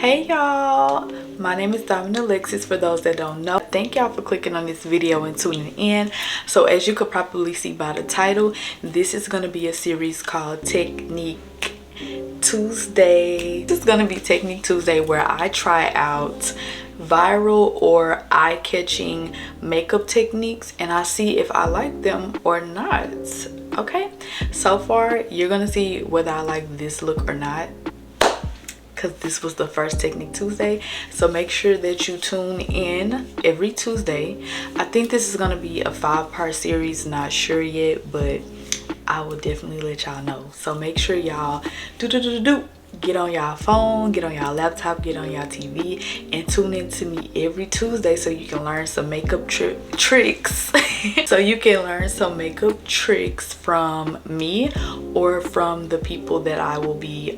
Hey y'all, my name is Dimeejohnson for those that don't know. Thank y'all for clicking on this video and tuning in. So as you could probably see by the title, this is going to be a series called Technique Tuesday. This is going to be Technique Tuesday, where I try out viral or eye-catching makeup techniques and I see if I like them or not. Okay, so far you're gonna see whether I like this look or not, because this was the first Technique Tuesday. So make sure that you tune in every Tuesday. I think this is gonna be a 5-part series, not sure yet, but I will definitely let y'all know. So make sure y'all get on y'all phone, get on y'all laptop, get on y'all TV, and tune in to me every Tuesday so you can learn some makeup tricks. So you can learn some makeup tricks from me or from the people that I will be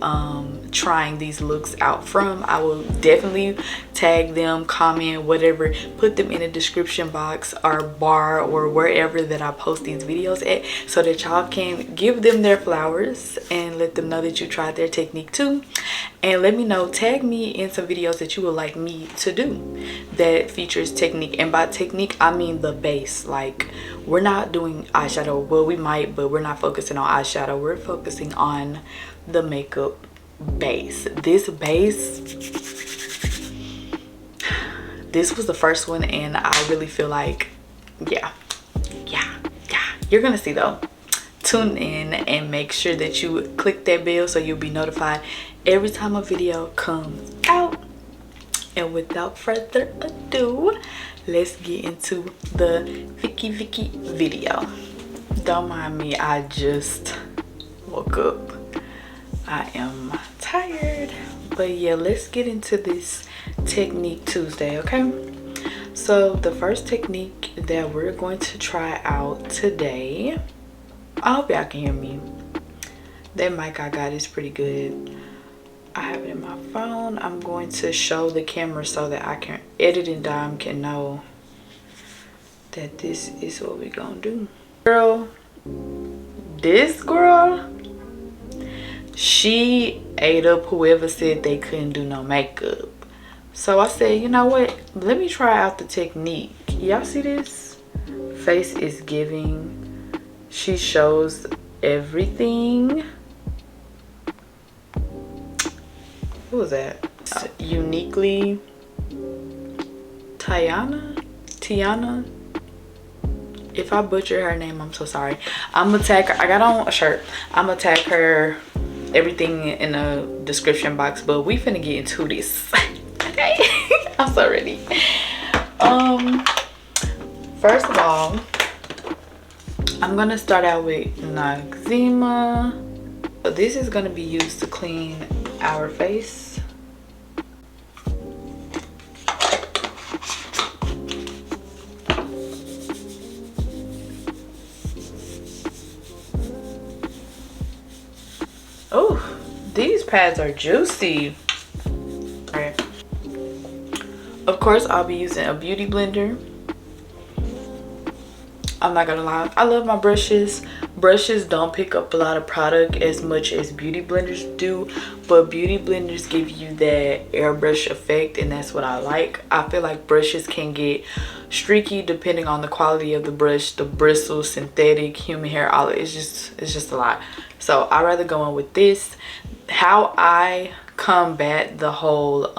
trying these looks out from. I will definitely tag them, comment, whatever, put them in the description box or bar or wherever that I post these videos at, so that y'all can give them their flowers and let them know that you tried their technique too. And let me know, tag me in some videos that you would like me to do that features technique. And by technique I mean the base. Like, we're not doing eyeshadow, well we might, but we're not focusing on eyeshadow. We're focusing on the makeup base. This base, this was the first one and I really feel like yeah, you're gonna see though. Tune in and make sure that you click that bell so you'll be notified every time a video comes out. And without further ado, let's get into the Vicky video. Don't mind me, I just woke up. I am tired, but yeah, let's get into this Technique Tuesday. Okay, so the first technique that we're going to try out today, I hope y'all can hear me. That mic I got is pretty good. I have it in my phone. I'm going to show the camera so that I can edit and Dime can know that this is what we're gonna do. Girl, this girl, she ate up whoever said they couldn't do no makeup. So I said, you know what, let me try out the technique. Y'all see this? Face is giving. She shows everything. What was that? Uniquely Tiana. If I butcher her name, I'm so sorry. I'm gonna tag her. I got on a shirt. I'm gonna tag her, everything in the description box, but we finna get into this. Okay. I'm so ready. First of all, I'm gonna start out with Noxzema. So this is gonna be used to clean our face. Oh, these pads are juicy. Right. Of course, I'll be using a beauty blender. I'm not gonna lie, I love my brushes. Brushes don't pick up a lot of product as much as beauty blenders do, but beauty blenders give you that airbrush effect, and that's what I like. I feel like brushes can get streaky depending on the quality of the brush, the bristles, synthetic, human hair, all it's just a lot. So I'd rather go in with this. How I combat the whole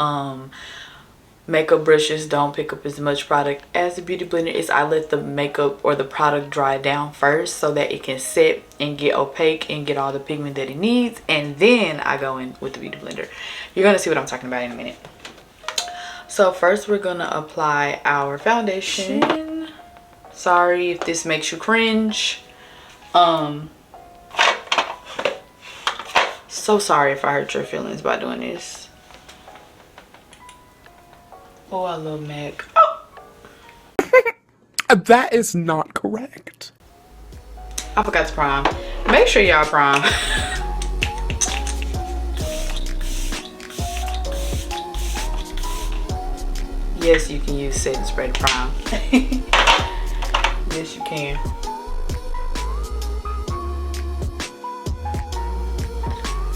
makeup brushes don't pick up as much product as the beauty blender is I let the makeup or the product dry down first so that it can set and get opaque and get all the pigment that it needs, and then I go in with the beauty blender. You're gonna see what I'm talking about in a minute. So first we're gonna apply our foundation. Sorry if this makes you cringe. So sorry if I hurt your feelings by doing this. Oh, I love MAC. Oh. That is not correct. I forgot to prime. Make sure y'all prime. Yes, you can use set and spread prime. Yes, you can.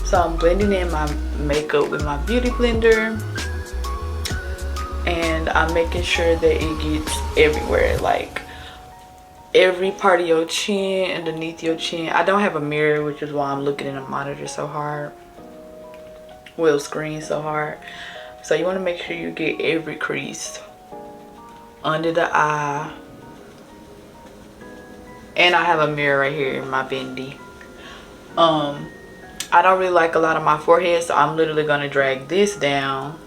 So I'm blending in my makeup with my beauty blender. and I'm making sure that it gets everywhere, like every part of your chin, underneath your chin. I don't have a mirror, which is why I'm looking in the monitor so hard, well, screen so hard. So you want to make sure you get every crease under the eye. And I have a mirror right here in my bendy. I don't really like a lot of my forehead, so I'm literally gonna drag this down.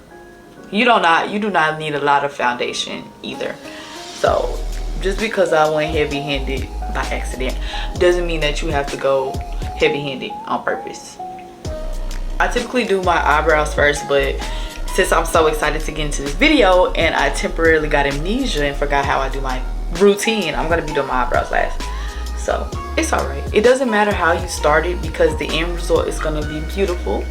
You do not need a lot of foundation either. So just because I went heavy-handed by accident doesn't mean that you have to go heavy-handed on purpose. I typically do my eyebrows first, but since I'm so excited to get into this video and I temporarily got amnesia and forgot how I do my routine, I'm gonna be doing my eyebrows last. So it's all right. It doesn't matter how you started because the end result is gonna be beautiful.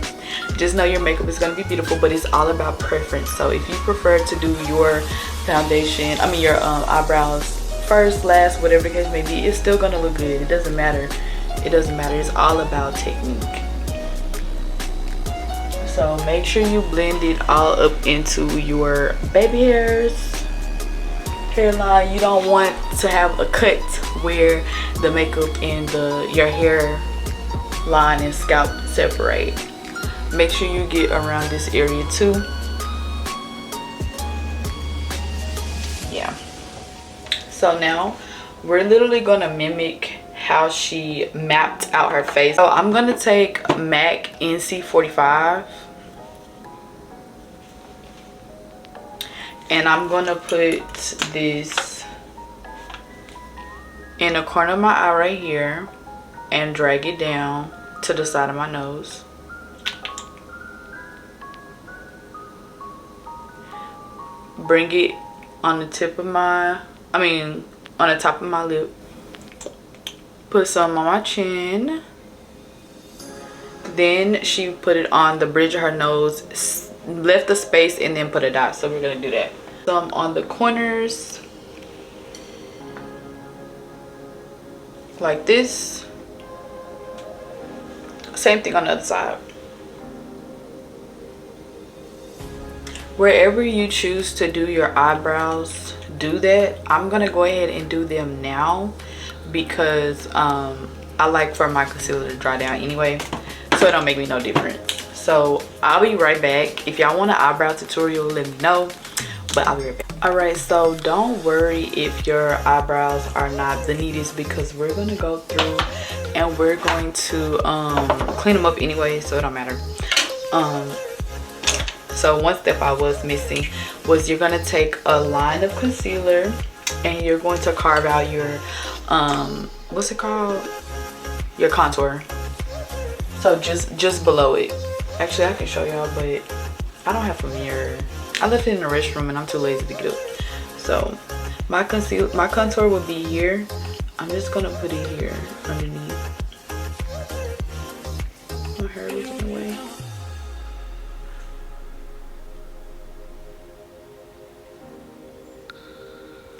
Just know your makeup is gonna be beautiful, but it's all about preference. So if you prefer to do your foundation, your eyebrows first, last, whatever the case may be, it's still gonna look good. It doesn't matter. It doesn't matter. It's all about technique. So make sure you blend it all up into your baby hairs, hairline. You don't want to have a cut where the makeup and your hair line and scalp separate. Make sure you get around this area too. Yeah. So now we're literally gonna mimic how she mapped out her face. So I'm gonna take MAC NC45 and I'm gonna put this in the corner of my eye right here and drag it down to the side of my nose. Bring it on the tip of my, on the top of my lip. Put some on my chin. Then she put it on the bridge of her nose, left the space, and then put a dot. So we're gonna do that. Some on the corners, like this. Same thing on the other side. Wherever you choose to do your eyebrows, do that. I'm gonna go ahead and do them now because I like for my concealer to dry down anyway, so it don't make me no difference. So I'll be right back. If y'all want an eyebrow tutorial, let me know, but I'll be right back. All right, so don't worry if your eyebrows are not the neatest because we're gonna go through and we're going to clean them up anyway, so it don't matter. So one step I was missing was you're gonna take a line of concealer and you're going to carve out your what's it called, your contour. So just below it. Actually, I can show y'all, but I don't have a mirror. I left it in the restroom and I'm too lazy to get up. So my contour will be here. I'm just gonna put it here underneath. My hair is in the way.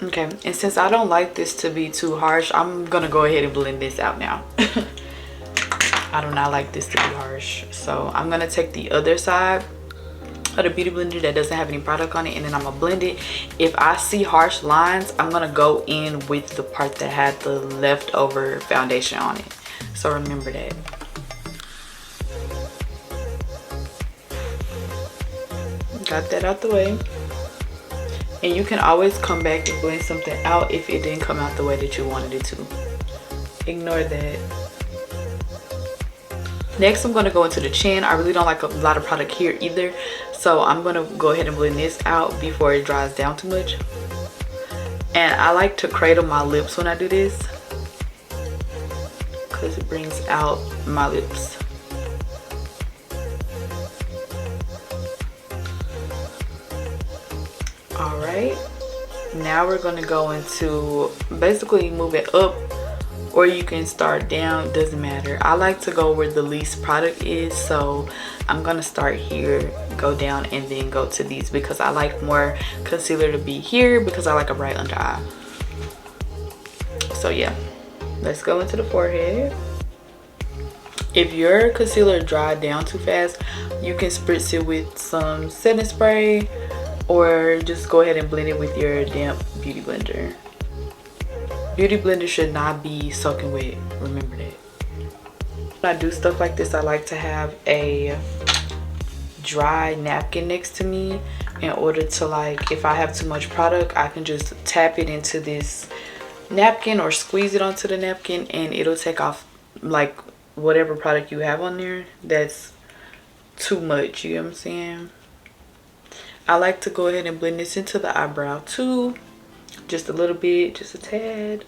Okay, and since I don't like this to be too harsh, I'm gonna go ahead and blend this out now. I do not like this to be harsh, so I'm gonna take the other side of the beauty blender that doesn't have any product on it, and then I'm gonna blend it. If I see harsh lines, I'm gonna go in with the part that had the leftover foundation on it, so remember that. Got that out the way. And you can always come back and blend something out if it didn't come out the way that you wanted it to. Ignore that. Next, I'm going to go into the chin. I really don't like a lot of product here either, so I'm going to go ahead and blend this out before it dries down too much. And I like to cradle my lips when I do this because it brings out my lips. All right, now we're going to go into basically move it up, or you can start down, doesn't matter. I like to go where the least product is, so I'm gonna start here, go down, and then go to these because I like more concealer to be here because I like a bright under eye. So yeah, let's go into the forehead. If your concealer dried down too fast, you can spritz it with some setting spray, or just go ahead and blend it with your damp beauty blender. Beauty blender should not be soaking wet, remember that. When I do stuff like this, I like to have a dry napkin next to me in order to, like, if I have too much product, I can just tap it into this napkin or squeeze it onto the napkin and it'll take off like whatever product you have on there that's too much, you know what I'm saying? I like to go ahead and blend this into the eyebrow too, just a little bit, just a tad.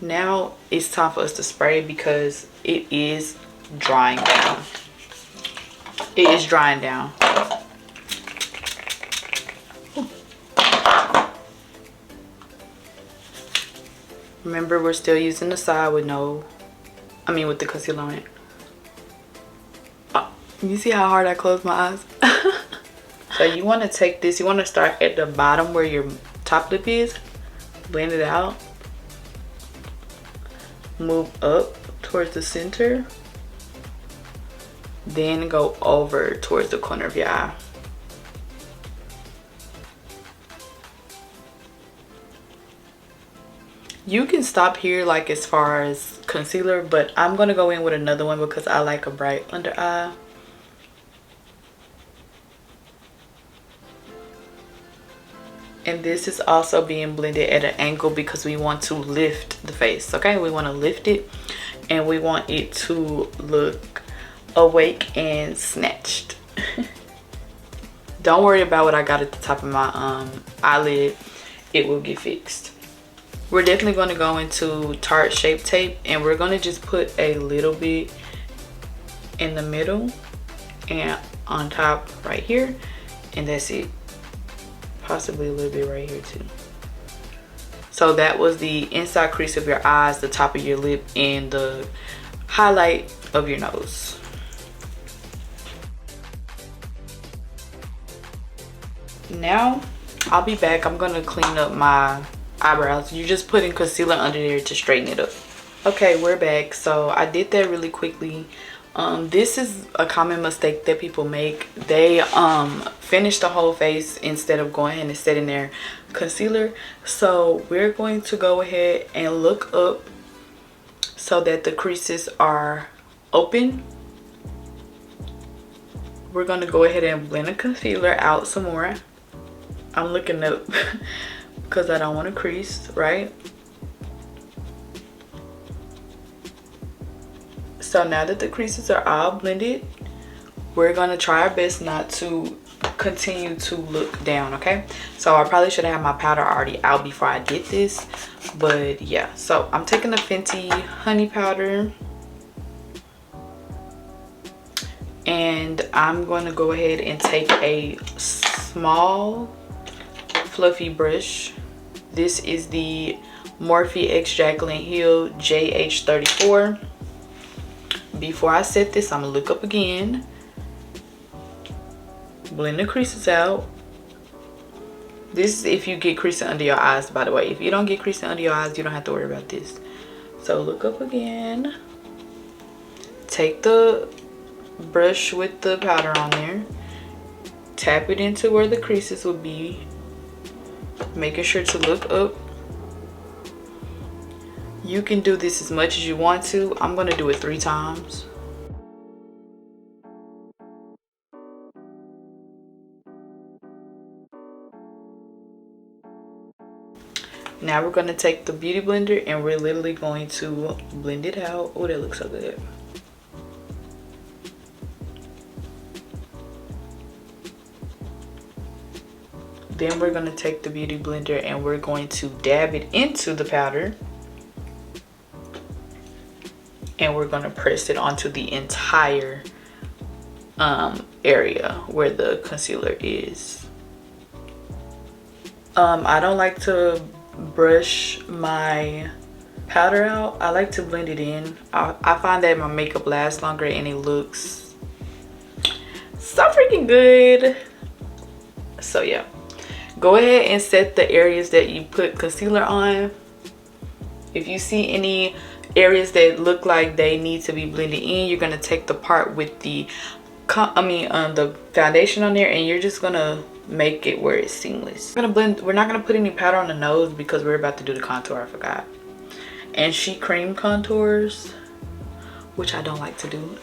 Now it's time for us to spray because it is drying down. It is drying down. Remember, we're still using the side with with the concealer on it. Oh, you see how hard I closed my eyes? So you want to take this, you want to start at the bottom where your top lip is, blend it out, move up towards the center, then go over towards the corner of your eye. You can stop here, like as far as concealer, but I'm gonna go in with another one because I like a bright under eye. And this is also being blended at an angle because we want to lift the face, okay? We want to lift it and we want it to look awake and snatched. Don't worry about what I got at the top of my eyelid. It will get fixed. We're definitely going to go into Tarte Shape Tape and we're going to just put a little bit in the middle and on top right here, and that's it. Possibly a little bit right here too. So that was the inside crease of your eyes, the top of your lip, and the highlight of your nose. Now I'll be back. I'm gonna clean up my eyebrows. You're just putting concealer under there to straighten it up. Okay, we're back. So I did that really quickly. This is a common mistake that people make. They finish the whole face instead of going ahead and setting their concealer. So we're going to go ahead and look up so that the creases are open. We're going to go ahead and blend the concealer out some more. I'm looking up because I don't want to crease, right? So now that the creases are all blended, we're going to try our best not to continue to look down, okay? So I probably should have my powder already out before I did this, but yeah. So I'm taking the Fenty Honey Powder and I'm going to go ahead and take a small fluffy brush. This is the Morphe X Jaclyn Hill JH34. Before I set this, I'm gonna look up again, blend the creases out. This is if you get creasing under your eyes, by the way. If you don't get creasing under your eyes, you don't have to worry about this. So look up again, take the brush with the powder on there, tap it into where the creases will be, making sure to look up. You can do this as much as you want to. I'm going to do it 3 times. Now we're going to take the beauty blender and we're literally going to blend it out. Oh, that looks so good. Then we're going to take the beauty blender and we're going to dab it into the powder. And we're going to press it onto the entire area where the concealer is. I don't like to brush my powder out. I like to blend it in. I find that my makeup lasts longer and it looks so freaking good. So yeah, go ahead and set the areas that you put concealer on. If you see any areas that look like they need to be blended in, you're going to take the part with the the foundation on there, and you're just gonna make it where it's seamless. We're gonna blend. We're not gonna put any powder on the nose because we're about to do the contour. I forgot. And she cream contours, which I don't like to do.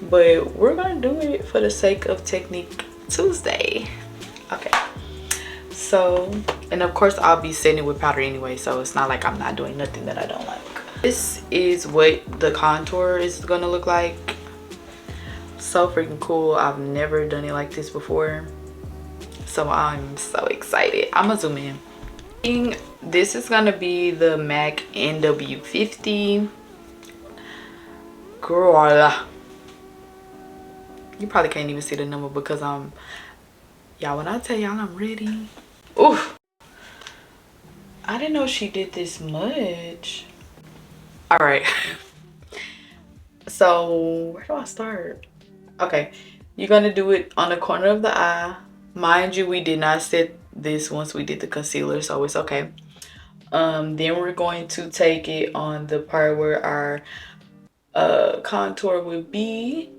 But we're gonna do it for the sake of Technique Tuesday. Okay, so, and of course I'll be setting it with powder anyway, so it's not like I'm not doing nothing that I don't like. This is what the contour is gonna look like. So freaking cool. I've never done it like this before, so I'm so excited. I'm gonna zoom in. This is gonna be the MAC NW50. Girl, you probably can't even see the number because y'all, when I tell y'all I'm ready. Oof, I didn't know she did this much. All right. So where do I start? Okay, you're gonna do it on the corner of the eye. Mind you, we did not set this once we did the concealer, so it's okay. Then we're going to take it on the part where our contour would be.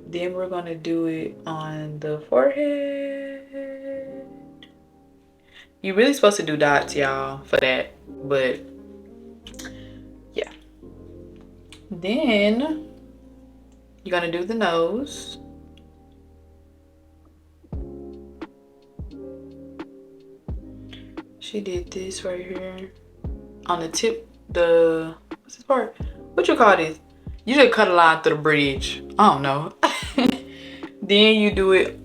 Then we're gonna do it on the forehead. You're really supposed to do dots, y'all, for that, but yeah. Then you're gonna do the nose. She did this right here on the tip. What's this part? What you call this? You just cut a line through the bridge. I don't know. Then you do it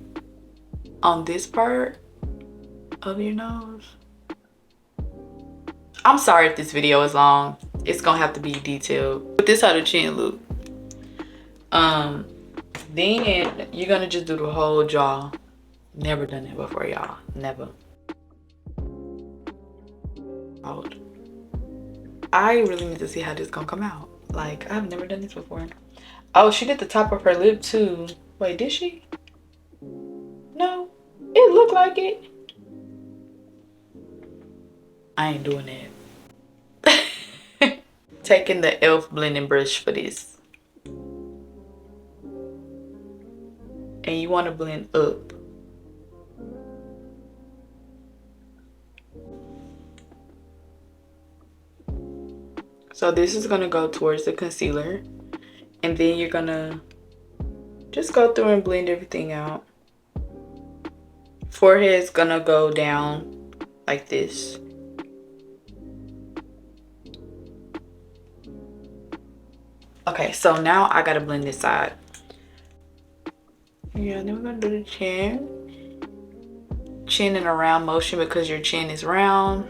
on this part of your nose. I'm sorry if this video is long. It's gonna have to be detailed. But this how the chin look. Then you're gonna just do the whole jaw. Never done that before, y'all. Never. I really need to see how this gonna come out. Like, I've never done this before. Oh, she did the top of her lip too. Wait, did she? No, it looked like it. I ain't doing that. Taking the e.l.f. blending brush for this. And you want to blend up. So this is going to go towards the concealer. And then you're going to just go through and blend everything out. Forehead's going to go down like this. Okay, so now I got to blend this side. Yeah, then we're going to do the chin. Chin in a round motion because your chin is round.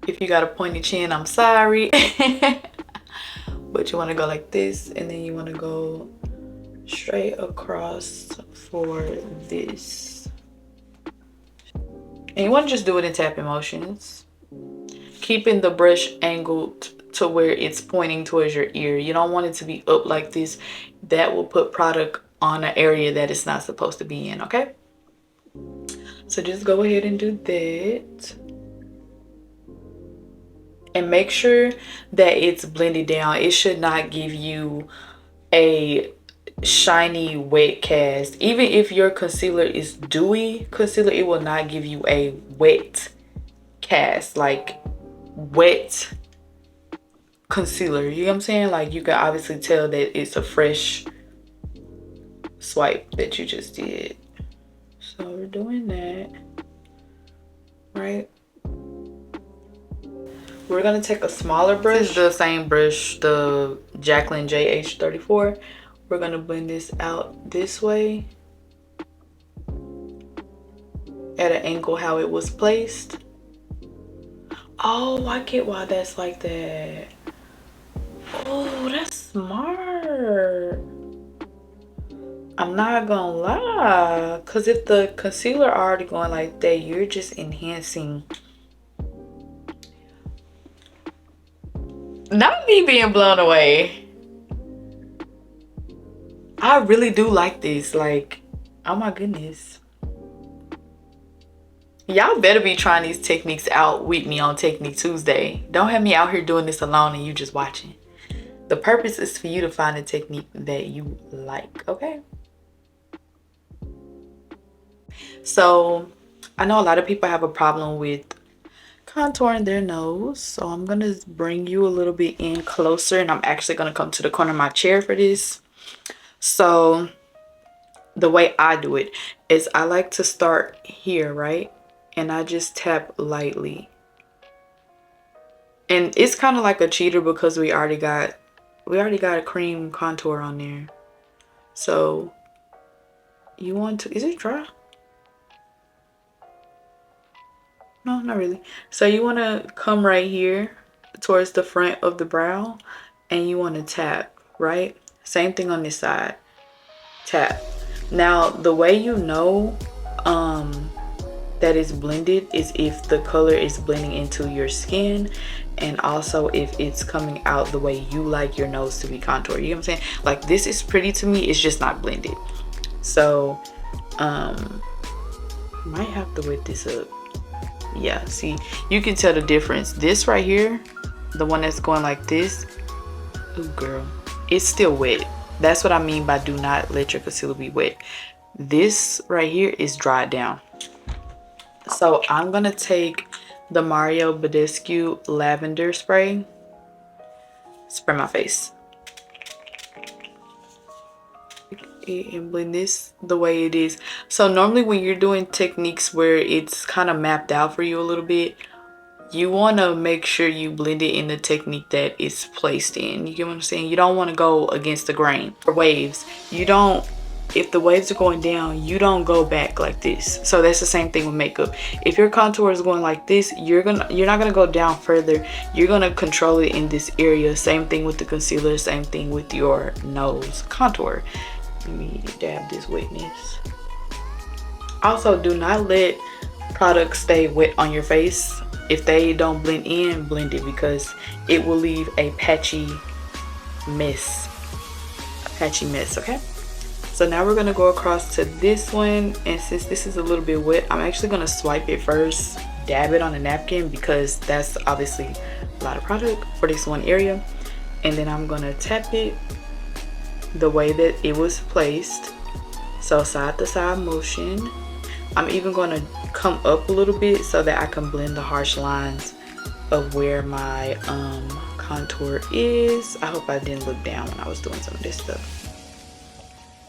If you got a pointy chin, I'm sorry. But you want to go like this, and then you want to go straight across for this. And you want to just do it in tapping motions, keeping the brush angled to where it's pointing towards your ear. You don't want it to be up like this. That will put product on an area that it's not supposed to be in, okay? So just go ahead and do that. And make sure that it's blended down. It should not give you a shiny wet cast. Even if your concealer is dewy concealer, it will not give you a wet cast, like wet concealer. You know what I'm saying? Like, you can obviously tell that it's a fresh swipe that you just did. So we're doing that, right? We're gonna take a smaller brush. This is the same brush, the Jaclyn JH34. We're gonna blend this out this way at an angle how it was placed. Oh, I get why that's like that. Oh, that's smart. I'm not gonna lie, because if the concealer already going like that, you're just enhancing. Not me being blown away. I really do like this. Like, oh my goodness. Y'all better be trying these techniques out with me on Technique Tuesday. Don't have me out here doing this alone and you just watching. The purpose is for you to find a technique that you like, okay? So I know a lot of people have a problem with contouring their nose, so I'm gonna bring you a little bit in closer, and I'm actually gonna come to the corner of my chair for this. So the way I do it is I like to start here, right? And I just tap lightly. And it's kind of like a cheater because we already got a cream contour on there. So you want to, is it dry? No, not really. So you want to come right here towards the front of the brow, and you want to tap, right? Same thing on this side. Tap. Now the way you know that it's blended is if the color is blending into your skin, and also if it's coming out the way you like your nose to be contoured. You know what I'm saying? Like, this is pretty to me, it's just not blended. So might have to wet this up. Yeah, see, you can tell the difference. This right here, the one that's going like this, ooh girl, it's still wet. That's what I mean by do not let your concealer be wet. This right here is dried down. So I'm gonna take the Mario Badescu lavender spray my face, and blend this the way it is. So normally when you're doing techniques where it's kind of mapped out for you a little bit, you want to make sure you blend it in the technique that it's placed in. You get what I'm saying? You don't want to go against the grain. For waves, you don't, if the waves are going down, you don't go back like this. So that's the same thing with makeup. If your contour is going like this, you're not gonna go down further. You're gonna control it in this area. Same thing with the concealer, same thing with your nose contour. Let me dab this wetness. Also, do not let products stay wet on your face. If they don't blend in, blend it, because it will leave a patchy mess. Okay? So now we're gonna go across to this one, and since this is a little bit wet, I'm actually gonna swipe it first, dab it on a napkin, because that's obviously a lot of product for this one area. And then I'm gonna tap it the way that it was placed. So side to side motion. I'm even gonna come up a little bit so that I can blend the harsh lines of where my contour is. I hope I didn't look down when I was doing some of this stuff.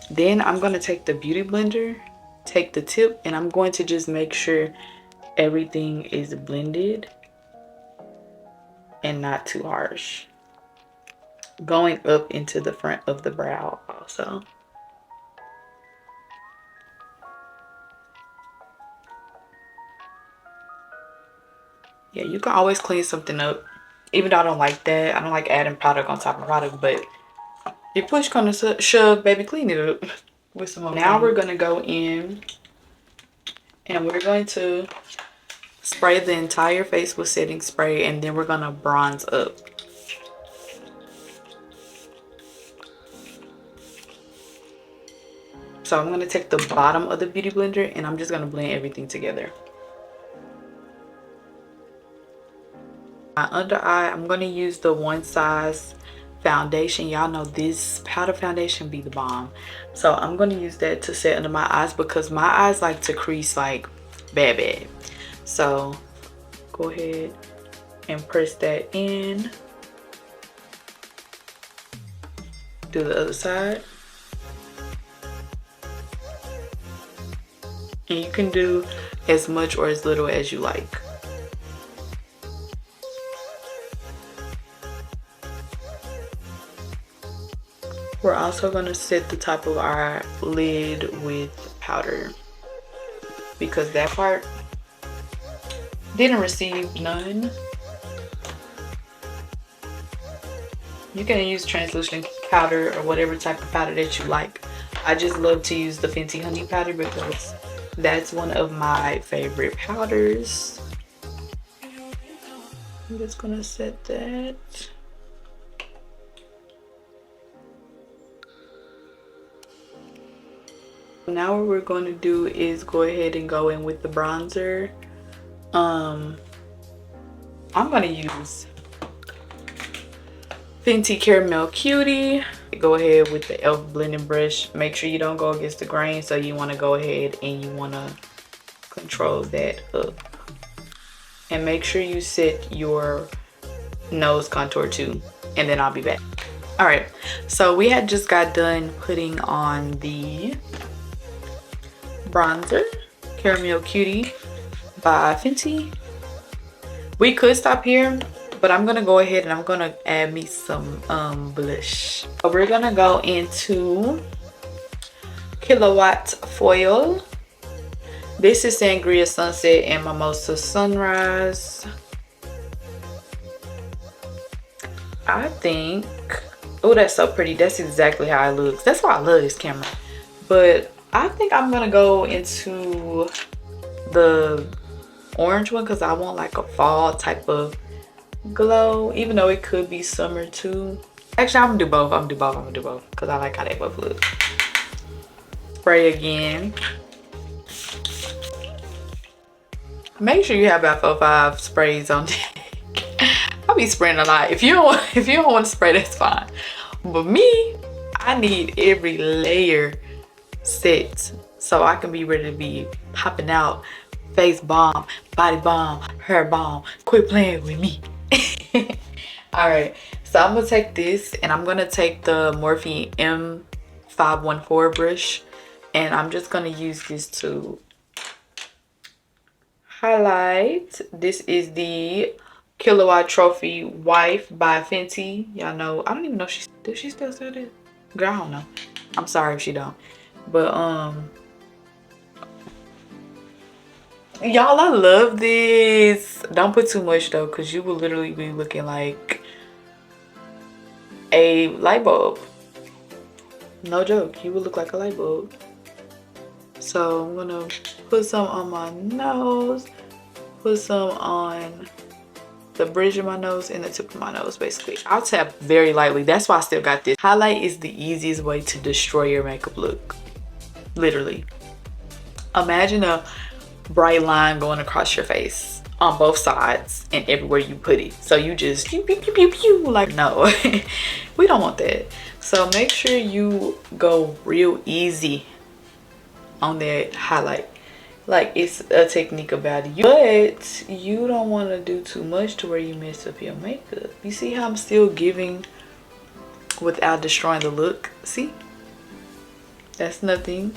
Then I'm gonna take the beauty blender, take the tip, and I'm going to just make sure everything is blended and not too harsh. Going up into the front of the brow also. Yeah, you can always clean something up. Even though I don't like that. I don't like adding product on top of product, but if push come to shove, baby, clean it up with some more. Now we're gonna go in and we're going to spray the entire face with setting spray, and then we're gonna bronze up. So I'm gonna take the bottom of the beauty blender and I'm just gonna blend everything together. My under eye, I'm gonna use the One Size foundation. Y'all know this powder foundation be the bomb. So I'm gonna use that to set under my eyes, because my eyes like to crease like bad. So go ahead and press that in. Do the other side. And you can do as much or as little as you like. We're also going to set the top of our lid with powder, because that part didn't receive none. You can use translucent powder or whatever type of powder that you like. I just love to use the Fenty Honey powder because that's one of my favorite powders. I'm just gonna set that. Now what we're going to do is go ahead and go in with the bronzer. I'm gonna use Fenty Caramel Cutie. Go ahead with the e.l.f. blending brush. Make sure you don't go against the grain, so you want to go ahead and you want to control that up. And make sure you set your nose contour too, and then I'll be back. All right, so we had just got done putting on the bronzer, Caramel Cutie by Fenty. We could stop here, but I'm gonna go ahead and I'm gonna add me some blush. So we're gonna go into Kilowatt Foil. This is Sangria Sunset and Mimosa Sunrise. I think, oh, that's so pretty. That's exactly how it looks. That's why I love this camera. But I think I'm gonna go into the orange one because I want like a fall type of glow, even though it could be summer too. Actually, I'm gonna do both. I'm gonna do both because I like how they both look. Spray again. Make sure you have about 4 or 5 sprays on deck. I'll be spraying a lot. If you don't want to spray, that's fine. But me, I need every layer set so I can be ready to be popping out. Face bomb, body bomb, hair bomb. Quit playing with me. All right, so I'm gonna take this and I'm gonna take the Morphe M514 brush, and I'm just gonna use this to highlight. This is the Kilowatt Trophy Wife by Fenty. Y'all know, I don't even know if does she still sell this? Girl, I don't know. I'm sorry if she don't. But y'all, I love this. Don't put too much though, because you will literally be looking like a light bulb. No joke, you will look like a light bulb. So I'm gonna put some on my nose, put some on the bridge of my nose and the tip of my nose. Basically, I'll tap very lightly. That's why I still got this. Highlight is the easiest way to destroy your makeup look. Literally, imagine a bright line going across your face on both sides and everywhere you put it. So you just pew, pew, pew, pew, pew. Like, no. We don't want that. So make sure you go real easy on that highlight. Like, it's a technique about it, but you don't want to do too much to where you mess up your makeup. You see how I'm still giving without destroying the look? See, that's nothing.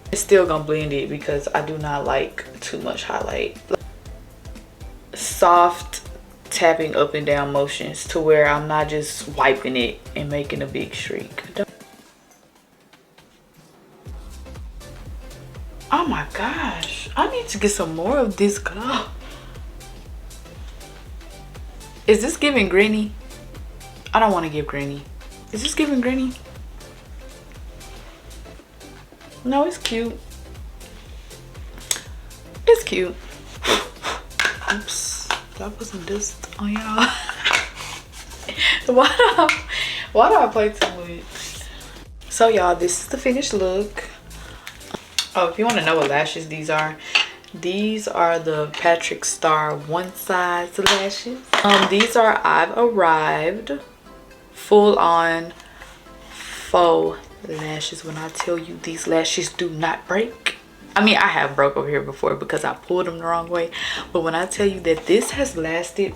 It's still gonna blend it because I do not like too much highlight. Soft tapping up and down motions to where I'm not just wiping it and making a big streak. Oh my gosh, I need to get some more of this glow. Is this giving Granny? I don't want to give Granny. Is this giving Granny? No, it's cute. It's cute. Oops, did I put some dust on y'all? Why do I play too much? So y'all, this is the finished look. Oh, if you want to know what lashes these are the Patrick Star one size lashes. These are I've Arrived full on faux lashes. When I tell you these lashes do not break. I mean, I have broke over here before because I pulled them the wrong way. But when I tell you that this has lasted,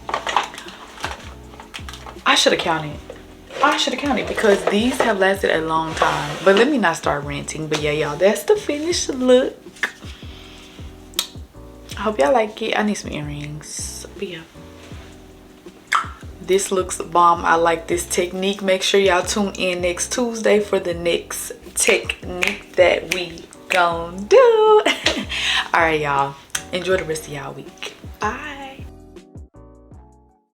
I should have counted. I should have counted because these have lasted a long time. But let me not start ranting. But yeah, y'all, that's the finished look. I hope y'all like it. I need some earrings. But yeah, this looks bomb. I like this technique. Make sure y'all tune in next Tuesday for the next technique that we gonna do. All right, y'all, enjoy the rest of y'all week. Bye.